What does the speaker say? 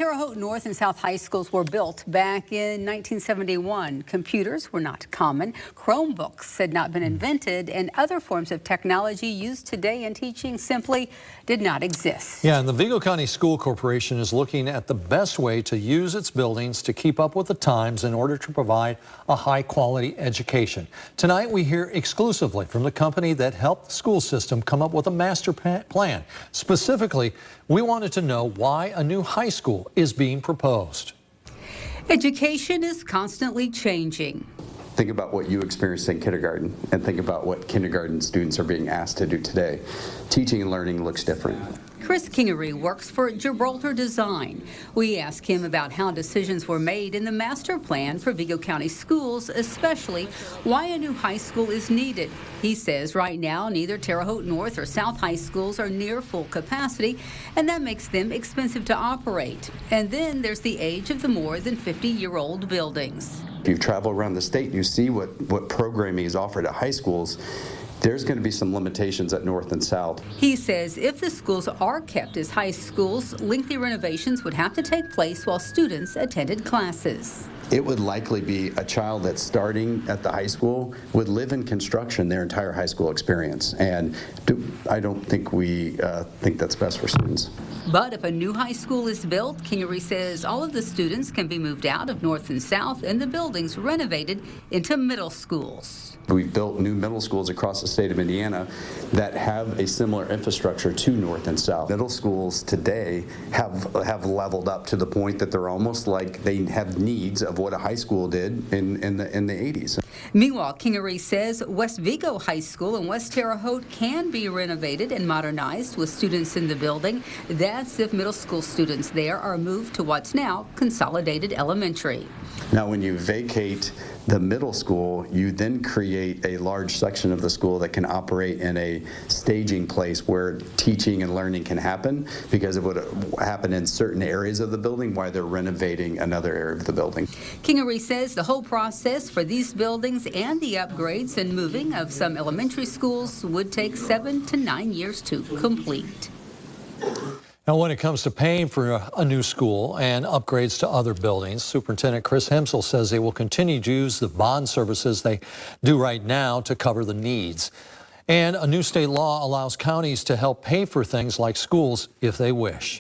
Terre Haute North and South high schools were built back in 1971. Computers were not common. Chromebooks had not been invented, and other forms of technology used today in teaching simply did not exist. Yeah, and the Vigo County School Corporation is looking at the best way to use its buildings to keep up with the times in order to provide a high-quality education. Tonight, we hear exclusively from the company that helped the school system come up with a master plan. Specifically, we wanted to know why a new high school is being proposed. Education is constantly changing. Think about what you experienced in kindergarten and think about what kindergarten students are being asked to do today. Teaching and learning looks different. Chris Kingery works for Gibraltar Design. We asked him about how decisions were made in the master plan for Vigo County schools, especially why a new high school is needed. He says right now neither Terre Haute North or South high schools are near full capacity, and that makes them expensive to operate. And then there's the age of the more than 50-year-old buildings. If you travel around the state, you see what programming is offered at high schools. There's going to be some limitations at North and South. He says if the schools are kept as high schools, lengthy renovations would have to take place while students attended classes. It would likely be a child that's starting at the high school would live in construction their entire high school experience. And I don't think we think that's best for students. But if a new high school is built, Kingery says all of the students can be moved out of North and South and the buildings renovated into middle schools. We've built new middle schools across the state of Indiana that have a similar infrastructure to North and South. Middle schools today have leveled up to the point that they're almost like they have needs of what a high school did in the 80s. Meanwhile, Kingery says West Vigo High School in West Terre Haute can be renovated and modernized with students in the building. That's if middle school students there are moved to what's now Consolidated Elementary. Now, when you vacate the middle school, you then create a large section of the school that can operate in a staging place where teaching and learning can happen, because it would happen in certain areas of the building while they're renovating another area of the building. Kingery says the whole process for these buildings and the upgrades and moving of some elementary schools would take 7 to 9 years to complete. Now, when it comes to paying for a new school and upgrades to other buildings, Superintendent Chris Hemsel says they will continue to use the bond services they do right now to cover the needs. And a new state law allows counties to help pay for things like schools if they wish.